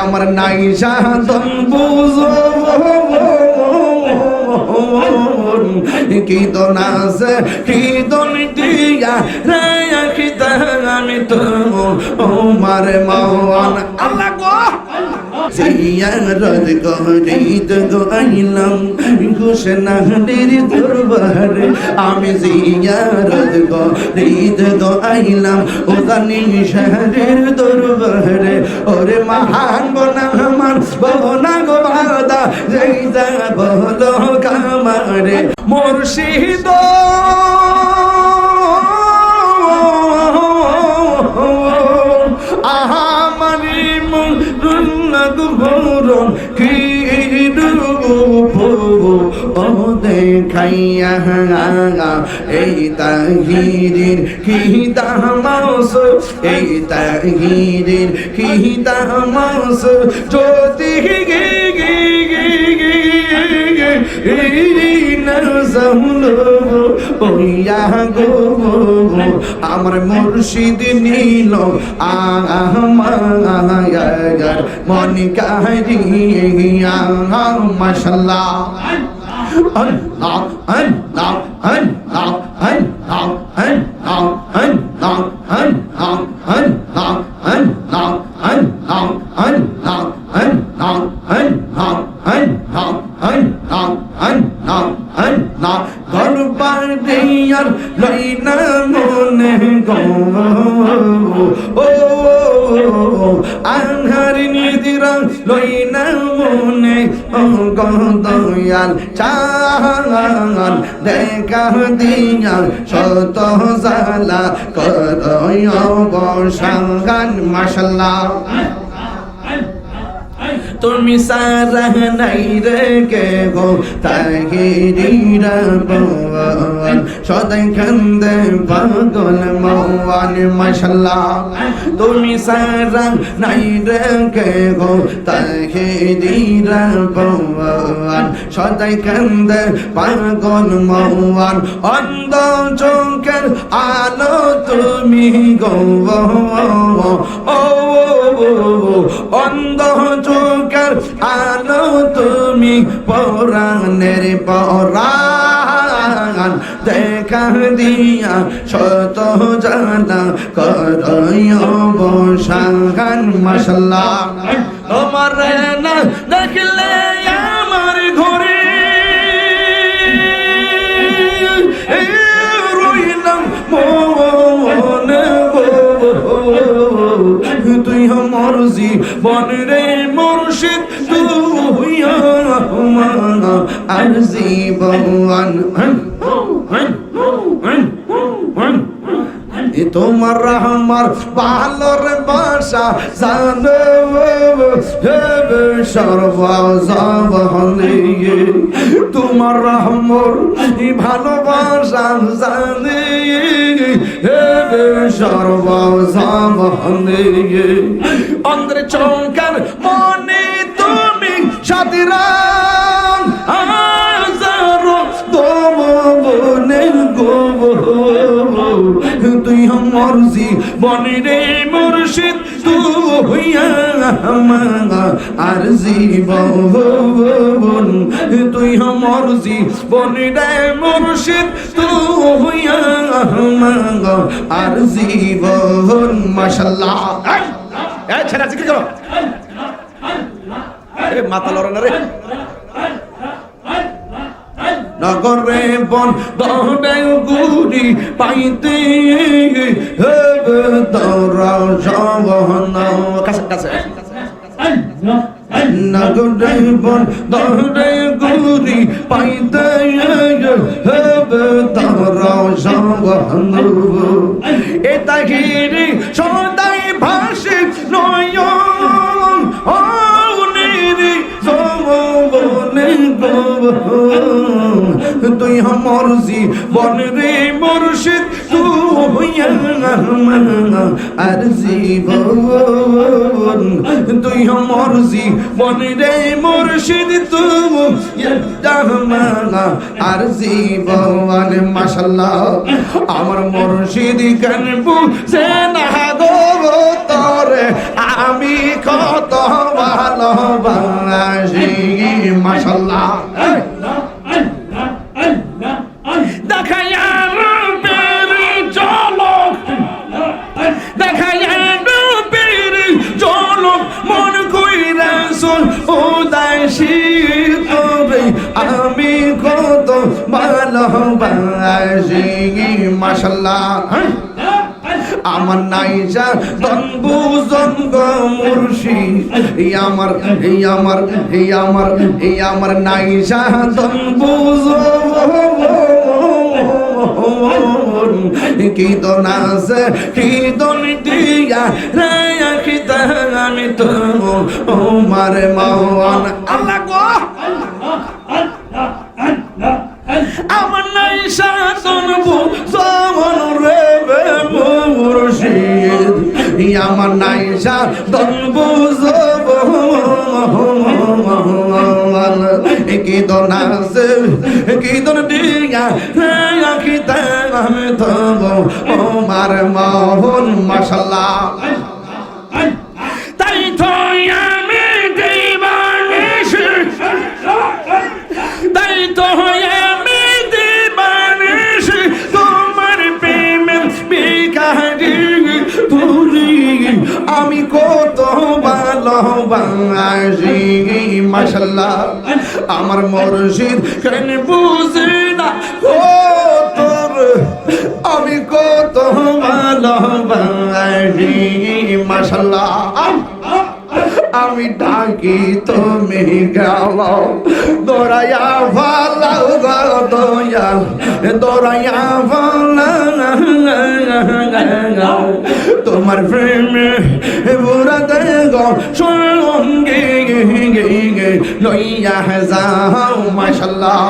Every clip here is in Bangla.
আমার নাই সাধন বুঝো কি তো নাছে কি দন দিয়া রে খিতা আমি তো আমার মন আল্লাহ গো জিয়ারত করিত গো আইলাম ঘোষণাদের দরবারে আমি জিয়ারত করিত গো আইলাম ওখানে শহরের দরবারে ওরে মহান বনা আমার বনা গো বাদা যেইদা বলো কামারে মুর্শিদ আহামারি মরণ কি রূপ ও দেখাইয়া এই তাহিরির কি দামাস এই তাহিরির কি দামাস জ্যোতি আমার মুর্শিদ নীল আমার মন কাহিয়া মাশাআল্লাহ আল্লাহ আল্লাহ আল্লাহ আল্লাহ আল্লাহ আল্লাহ আল্লাহ আল্লাহ আল্লাহ আল্লাহ আল্লাহ আল্লাহ আল্লাহ আল্লাহ গরবার দিয়ার লইনা মনে গো ও আহার নিদিরা লইনা মনে ও গদয়াল চাল দেখা দিয়া শত জালা করয় বসাগান মাশাআল্লাহ তুমি সারা নাই রে কে গো তাহিরিরা বল সদাই কান্দে পাগল মওয়ান মাশাআল্লাহ তুমি সারা নাই রে কে গো তাহিরিরা বল সদাই কান্দে পাগল মওয়ান অন্ধ চোখের আলো তুমি গো ও অন্ধ চোখের আলো তুমি পরাণের পরাণ দেখা দিয়া শত জানা করয় বসাগান মাশাআল্লাহ তোমার না দেখলে আমার ঘরে রইলাম মনে তুই আমার জীবন রে মুর্শিদ তুই আমার আর জীবন তোমার আমার ভালোর বাসা জানো সর্বজবনে তোমার আমার ভালোবাসা জানে সর্বজবনে অন্তরে চমকার মনে তুমি সাদিরা তুই আমার জীবন রে মুর্শিদ তুই আমার আর জীবন তুই আমার জীবন রে মুর্শিদ তুই আমার আর জীবন মাশাআল্লাহ এই ছেড়ে জিকির করো এ মাথা লড়ে না রে নগরে বন দৌড়ে গুড়ি পাইতে তোরা সবন কাছে কাছে নগরে বন দৌড়ে গুড়ি পাইতে তোরা সবন এ তাহিরি সদাই ভাসে নয় তুই আমার জীবন রে মুর্শিদ তুই আমার আর জীবন তুই আমার জীবন রে মুর্শিদ তুই আমার আর জীবন মাশাআল্লাহ আমার মুর্শিদ কান বুঝে না গো রাসূল উদাসী তোরে আমি কত ভালোবাসি মাশাআল্লাহ আমার নাইজা দনবু জঙ্গ মুর্শিদ আমার নাইজা দনবু কি দনাস কি দন দিয়া রাখিতা আমি তো আমার মাওয়ান আল্লাহ গো আমার নাইজা দনবু জমন রে মুর্শিদ আমার নাইজা দনবু কি দনাস কি দন দিয়া রাখিতা আমি তো আমার মাওয়ান মাশাআল্লাহ তাই তো আমি দিবানিশ তাই তো আমি দিবানিশ তোমার প্রেমের বিকারি পুরি আমি কত ভালোবাসি মাশাআল্লাহ আমার মুর্শিদ কেন বুঝি না ও তোর আমি কত ভালোবাসি মাশাআল্লাহ আমি ডাকি তুমি গাও দৌড়াইয়া ভালাও গো দয়াল দৌড়াইয়া ভালাও তোমার প্রেমে বুড়া গো সঙ্গে লইয়া যাও মাশাআল্লাহ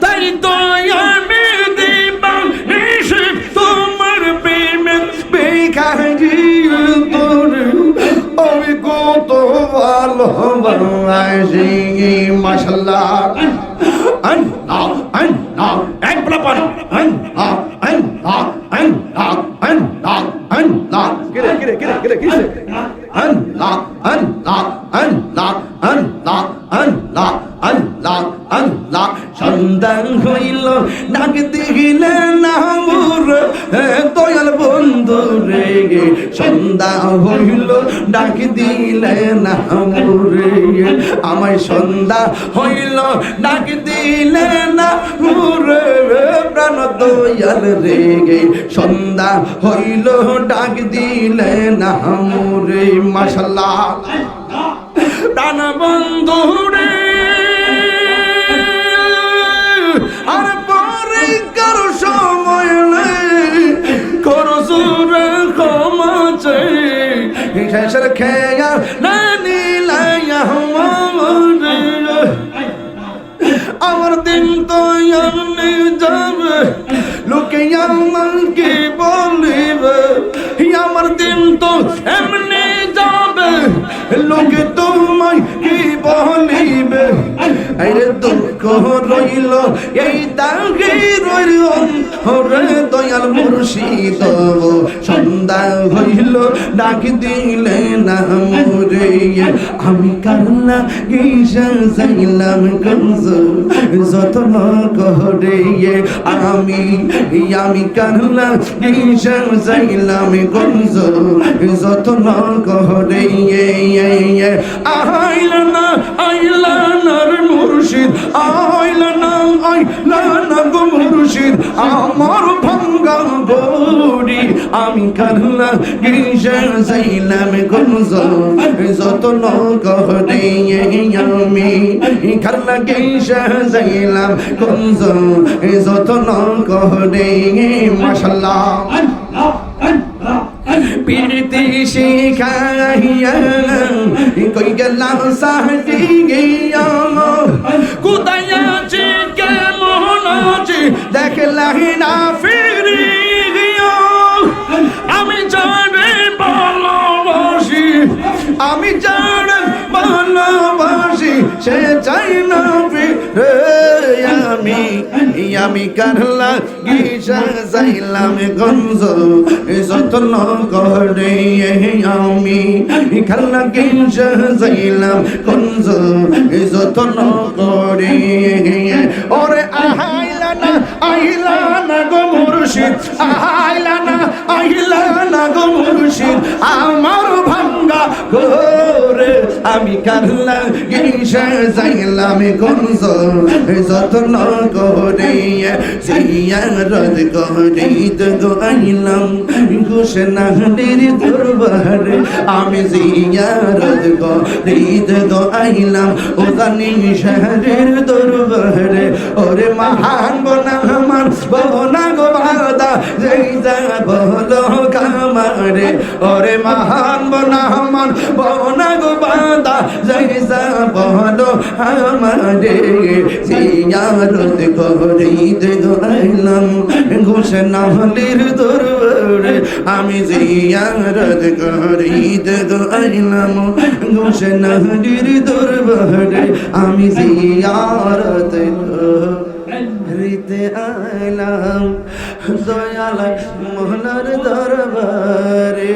তাই তো আমি দিবানিশ তোমার প্রেমে বেকারি তোরে আমি কত ভালোবাসি মাশাআল্লাহ এক ব্লাপান সন্তান হইল ডাক দিলে না মোর দয়াল বন্ধু রে সন্ধ্যা হইল ডাক দিলে না মোরে আমায় সন্ধ্যা হইল ডাক দিলে না মোরে প্রাণ দয়াল রে সন্ধ্যা হইল ডাক দিলে না মোরে মাশাআল্লাহ প্রাণ বন্ধু রে আর পরে কারো সময় নেই করো সুরে ক্ষমাচে শেষের খেয়া না নিলাইয়া আমার দিন তো এমনি যাবে লোকে আমাকে বলিবে আমার দিন তো এমনি যাবে লোকে তোমায় কি বলিবে আরে দুঃখ রইল এই দাগে রইল ওরে দয়াল মুর্শিদ সন্ধ্যা হইল ডাক দিলে না মোরে আমি কান্না গিসা যাইলাম গঞ্জ যতন করে আমি কান্না গিসা যাইলাম গঞ্জ যতন করে আইলা না রে মুর্শিদ আইলা না গো মুর্শিদ আমার ভাঙ্গা গড়ি আমি কান্না গিসা যাইলাম গঞ্জ যতন করে আমি কান্না গিসা যাইলাম গঞ্জ যতন করে মাশাআল্লাহ পীড়িতি শিখাইয়া কই গেলাম সাহটি গিয়া কোথায় আছি কেমন আছি দেখলাহি না ফিরিয়া আমি জানি ভালোবাসি আমি জানি ভালোবাসি সে চাই না ফিরে আমি কারলা গিসা যাইলাম গঞ্জ যতন করে আমি কারলা গিসা যাইলাম গঞ্জ যতন করে ওরে আইলা না গো মুর্শিদ আইলা না গো মুর্শিদ আমার ভাঙ্গা ঘরে আমি কাল্লা গিসে যাইলাম গঞ্জ যত্ন করে জিয়ারত করিতে আইলাম ঘোষণাটির দরবারে আমি জিয়ারত করিতে আইলাম ওদানি শহরের দরবারে ওরে মহান বনা আমার বনা গো বাদা যেইটা বলো কামারে ওরে মহান বনা আমার বনা গো বাদা যেইটা বলো আমারে জিয়ারত করিতে আইলাম ঘোষণাটির দরবারে আমি জিয়ারত করিতে আইলাম ঘোষণাটির দরবারে আমি জিয়ারত করিতে আইলাম দয়াল মোহনার দরবারে।